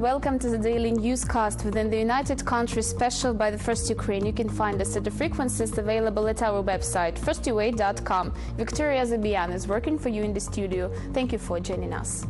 welcome to the daily newscast within the United Countries special by the First Ukraine. You can find us at the frequencies available at our website, firstua.com. Victoria Zabian is working for you in the studio. Thank you for joining us.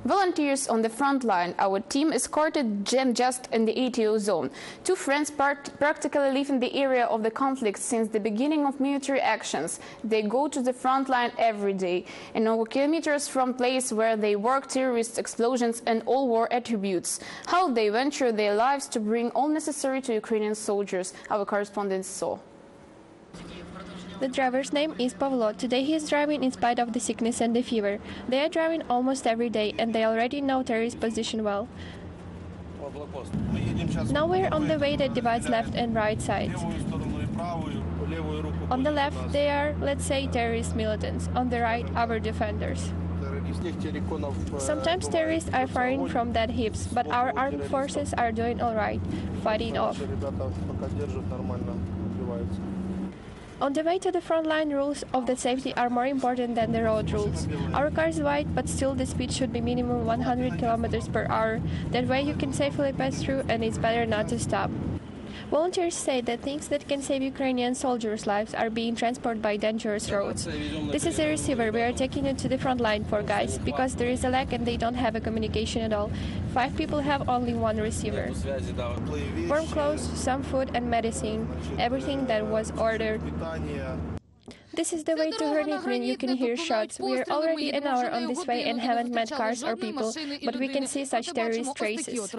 Volunteers on the front line. Our team escorted Jem just in the ATO zone. Two friends practically live in the area of the conflict since the beginning of military actions. They go to the front line every day, and over kilometers from place where they work, terrorist explosions and all war attributes. How they venture their lives to bring all necessary to Ukrainian soldiers, our correspondent saw. The driver's name is Pavlo. Today he is driving in spite of the sickness and the fever. They are driving almost every day and they already know terrorist position well. Now we're on the way that divides left and right sides. On the left they are, let's say, terrorist militants. On the right, our defenders. Sometimes terrorists are firing from dead hips, but our armed forces are doing all right, fighting off. On the way to the front line, rules of the safety are more important than the road rules. Our car is wide, but still the speed should be minimum 100 km per hour. That way you can safely pass through and it's better not to stop. Volunteers say that things that can save Ukrainian soldiers' lives are being transported by dangerous roads. This is a receiver. We are taking it to the front line for guys, because there is a lag and they don't have a communication at all. 5 people have only one receiver. Warm clothes, some food and medicine, everything that was ordered. This is the way to Gunmen. You can hear shots. We are already an hour on this way and haven't met cars or people, but we can see such terrorist traces.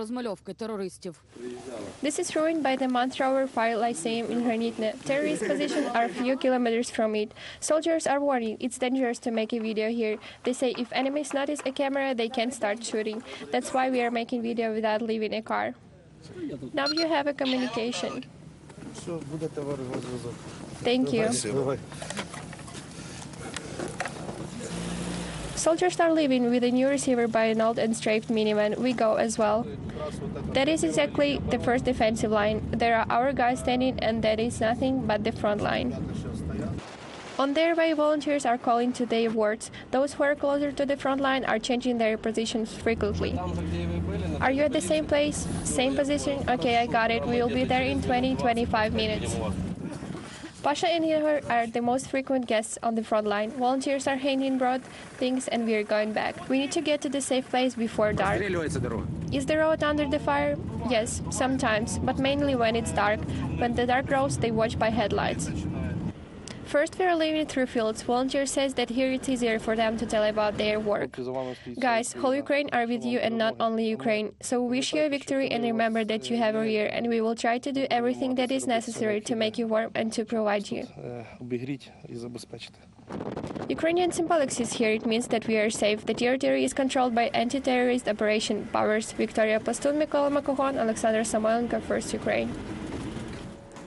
This is ruined by the Manthrower Fire Lyceum in Gunmen. Terrorist positions are a few kilometers from it. Soldiers are warning, it's dangerous to make a video here. They say if enemies notice a camera, they can start shooting. That's why we are making video without leaving a car. Now you have a communication. Thank you. Soldiers are leaving with a new receiver by an old and strafed minivan. We go as well. That is exactly the first defensive line. There are our guys standing, and that is nothing but the front line. On their way, volunteers are calling to their wards. Those who are closer to the front line are changing their positions frequently. Are you at the same place? Same position? Okay, I got it. We will be there in 20-25 minutes. Pasha and Hilver are the most frequent guests on the front line. Volunteers are handing brought things and we are going back. We need to get to the safe place before dark. Is the road under the fire? Yes, sometimes, but mainly when it's dark. When the dark grows, they watch by headlights. First, we are leaving through fields. Volunteer says that here it's easier for them to tell about their work. Guys, whole Ukraine are with you and not only Ukraine. So we wish you a victory and remember that you have a year, and we will try to do everything that is necessary to make you warm and to provide you. Ukrainian symbolics is here. It means that we are safe. The territory is controlled by anti-terrorist operation powers. Victoria Postun, Mykola Makohon, Alexander Samoilenko, First Ukraine.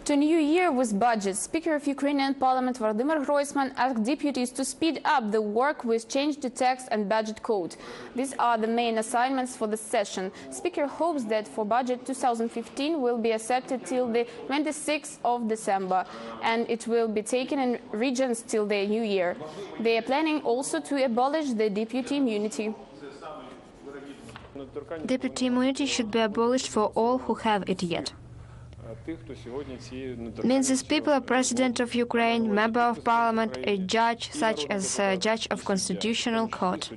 To New Year with budget, Speaker of Ukrainian Parliament Vladimir Groisman asked deputies to speed up the work with change the text and budget code. These are the main assignments for the session. Speaker hopes that for budget 2015 will be accepted till the 26th of December, and it will be taken in regions till the New Year. They are planning also to abolish the deputy immunity. Deputy immunity should be abolished for all who have it yet. Means these people are President of Ukraine, Member of Parliament, a judge, such as a Judge of Constitutional Court.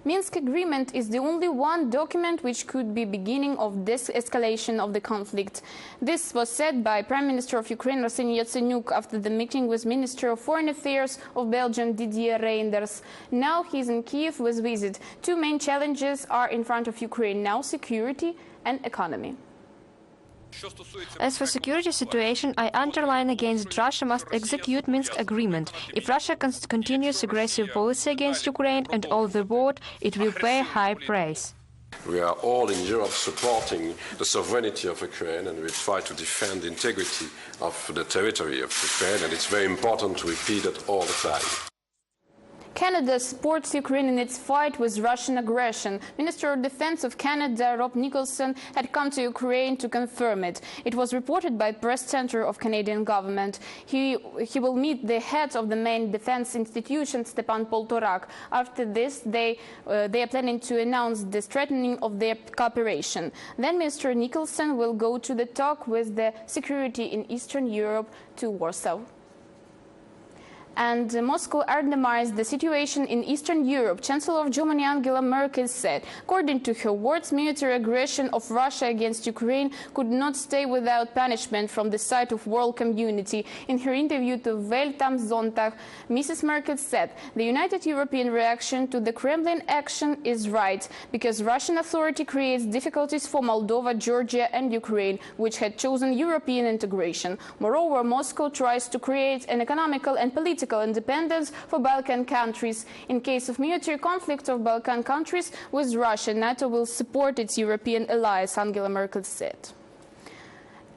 Minsk agreement is the only one document which could be beginning of this escalation of the conflict. This was said by Prime Minister of Ukraine Arseniy Yatsenyuk after the meeting with Minister of Foreign Affairs of Belgium Didier Reynders. Now he's in Kiev with visit. Two main challenges are in front of Ukraine now: security and economy. As for security situation, I underline again that Russia must execute Minsk agreement. If Russia continues aggressive policy against Ukraine and all the world, it will pay a high price. We are all in Europe supporting the sovereignty of Ukraine, and we try to defend the integrity of the territory of Ukraine, and it's very important to repeat it all the time. Canada supports Ukraine in its fight with Russian aggression. Minister of Defense of Canada, Rob Nicholson, had come to Ukraine to confirm it. It was reported by Press Center of Canadian government. He will meet the head of the main defense institution, S.Poltorak. After this, they are planning to announce the strengthening of their cooperation. Then Mr. Nicholson will go to the talk with the security in Eastern Europe to Warsaw. And Moscow undermines the situation in Eastern Europe. Chancellor of Germany Angela Merkel said, according to her words, military aggression of Russia against Ukraine could not stay without punishment from the side of world community. In her interview to Welt am Sonntag, Mrs. Merkel said, the united European reaction to the Kremlin action is right, because Russian authority creates difficulties for Moldova, Georgia and Ukraine, which had chosen European integration. Moreover, Moscow tries to create an economical and political independence for Balkan countries. In case of military conflict of Balkan countries with Russia, NATO will support its European allies, Angela Merkel said.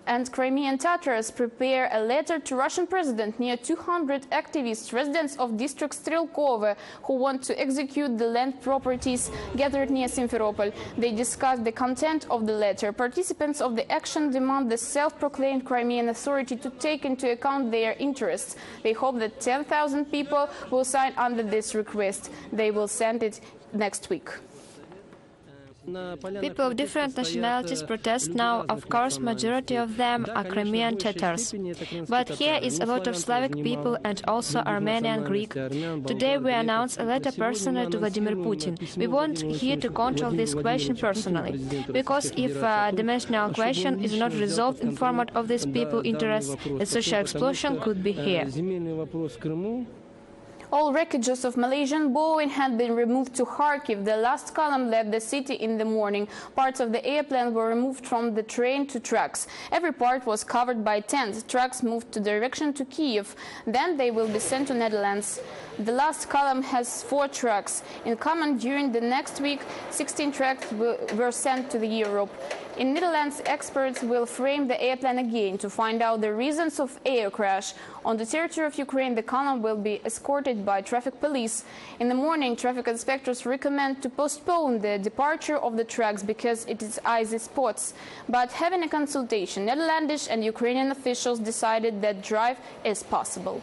And Crimean Tatars prepare a letter to Russian president. Near 200 activists, residents of district Strelkova, who want to execute the land properties gathered near Simferopol. They discussed the content of the letter. Participants of the action demand the self-proclaimed Crimean Authority to take into account their interests. They hope that 10,000 people will sign under this request. They will send it next week. People of different nationalities protest now. Of course, majority of them are Crimean Tatars. But here is a lot of Slavic people and also Armenian Greek. Today we announce a letter personally to Vladimir Putin. We want here to control this question personally. Because if the national question is not resolved in format of these people interests, a social explosion could be here. All wreckages of Malaysian Boeing had been removed to Kharkiv. The last column left the city in the morning. Parts of the airplane were removed from the train to trucks. Every part was covered by tents. Trucks moved to direction to Kiev. Then they will be sent to Netherlands. The last column has 4 trucks. In common, during the next week, 16 trucks were sent to Europe. In Netherlands, experts will frame the airplane again to find out the reasons of air crash. On the territory of Ukraine, the column will be escorted by traffic police. In the morning, traffic inspectors recommend to postpone the departure of the trucks because it is icy spots. But having a consultation, Netherlandish and Ukrainian officials decided that drive is possible.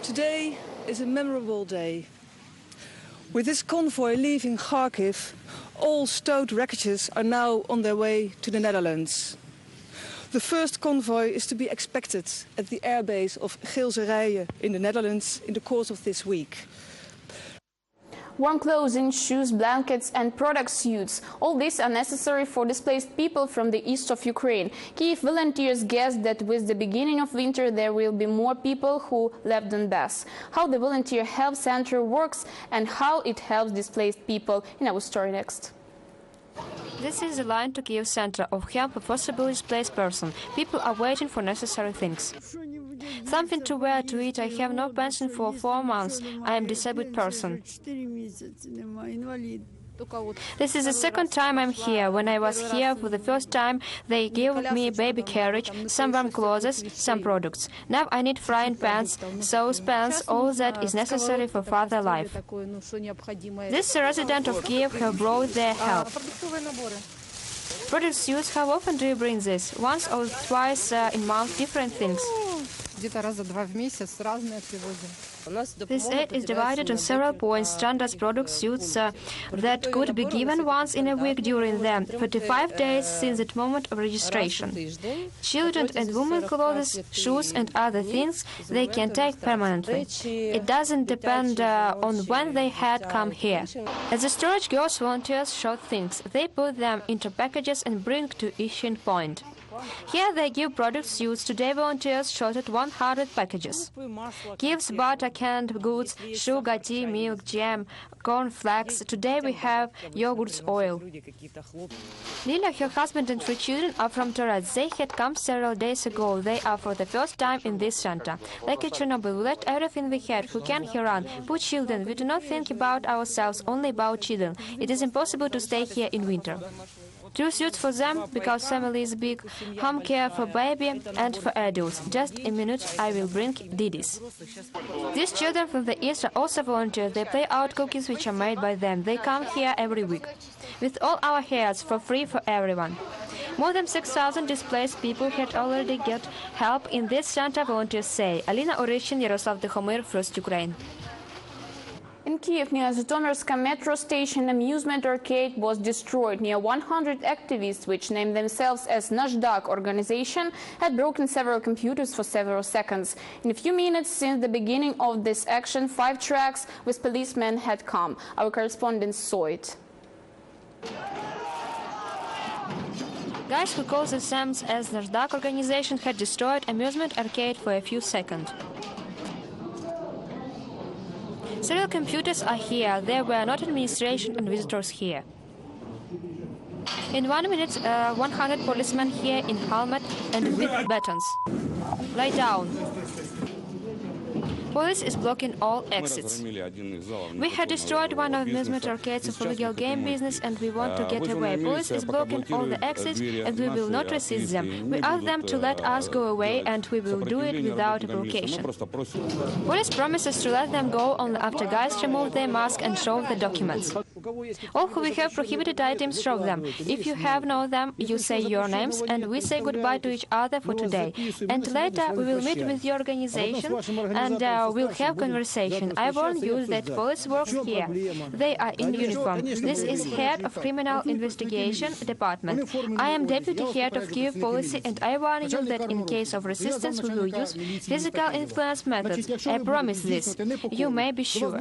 Today is a memorable day. With this convoy leaving Kharkiv, all stowed wreckages are now on their way to the Netherlands. The first convoy is to be expected at the airbase of Geelze in the Netherlands in the course of this week. Warm clothing, shoes, blankets and product suits. All these are necessary for displaced people from the east of Ukraine. Kyiv volunteers guess that with the beginning of winter there will be more people who left Donbas. How the Volunteer Help Center works and how it helps displaced people in our story next. This is the line to Kyiv Center of help a forcibly displaced person. People are waiting for necessary things. Something to wear, to eat. I have no pension for 4 months. I am a disabled person. This is the second time I'm here. When I was here for the first time, they gave me a baby carriage, some warm clothes, some products. Now I need frying pans, sauce pans, all that is necessary for further life. This resident of Kiev have brought their help. Product suits, how often do you bring this? Once or twice in month, different things. This aid is divided on several points. Standard product suits that could be given once in a week during the 45 days since the moment of registration. Children and women clothes, shoes and other things they can take permanently. It doesn't depend on when they had come here. As the storage girls, volunteers short things. They put them into packages and bring to issuing point. Here they give product suits. Today volunteers shorted 100 packages. Gives butter, canned goods, sugar, tea, milk, jam, corn flakes. Today we have yogurts, oil. Lila, her husband and 3 children are from Donetsk. They had come several days ago. They are for the first time in this center. Like in Chernobyl, we let everything we had. Who can here run? Poor children. We do not think about ourselves, only about children. It is impossible to stay here in winter. 2 suits for them, because family is big, home care for baby and for adults. Just a minute, I will bring Didis. These children from the East are also volunteers. They play out cookies which are made by them. They come here every week. With all our heads, for free for everyone. More than 6,000 displaced people had already got help in this center, volunteers say. Alina Orishin, Yaroslav Dehomir, First Ukraine. In Kiev, near Zhytomyrska metro station, amusement arcade was destroyed. Near 100 activists, which named themselves as Nashdak organization, had broken several computers for several seconds. In a few minutes since the beginning of this action, 5 trucks with policemen had come. Our correspondent saw it. Guys who call themselves as Nashdak organization had destroyed amusement arcade for a few seconds. Several computers are here. There were not administration and visitors here. In 1 minute, 100 policemen here in helmet and with batons. Lie down. Police is blocking all exits. We had destroyed one of the amusement arcades of illegal game business and we want to get away. Police is blocking all the exits and we will not resist them. We ask them to let us go away and we will do it without a provocation. Police promises to let them go only after guys remove their mask and show the documents. All who we have prohibited items, show them. If you have known them, you say your names and we say goodbye to each other for today. And later we will meet with your organization and we'll have conversation. I warn you that police works here. They are in uniform. This is head of criminal investigation department. I am deputy head of Kiev policy and I warn you that in case of resistance we will use physical influence methods. I promise this. You may be sure.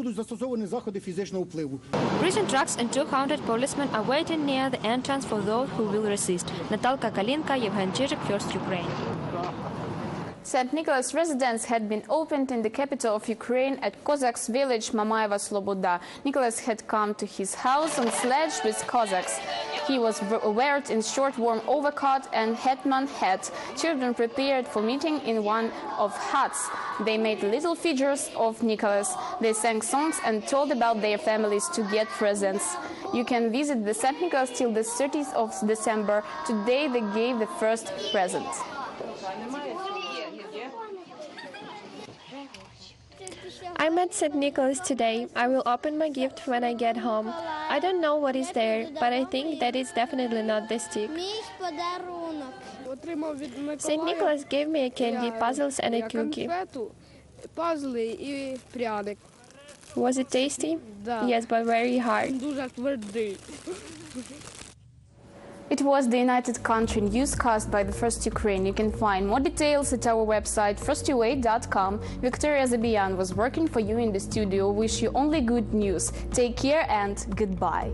Prison trucks and 200 policemen are waiting near the entrance for those who will resist. Natalka Kalinka, Yevhen Chizhik, First Ukraine. St. Nicholas residence had been opened in the capital of Ukraine at Cossacks village Mamaeva Sloboda. Nicholas had come to his house on sledge with Cossacks. He was wearing in short warm overcoat and hetman hat. Children prepared for meeting in one of huts. They made little figures of Nicholas. They sang songs and told about their families to get presents. You can visit the St. Nicholas till the 30th of December. Today they gave the first present. I met St. Nicholas today. I will open my gift when I get home. I don't know what is there, but I think that it's definitely not the stick. St. Nicholas gave me a candy, puzzles and a cookie. Was it tasty? Yes, but very hard. It was the United Country newscast by the First Ukraine. You can find more details at our website, firstua.com. Victoria Zabian was working for you in the studio. Wish you only good news. Take care and goodbye.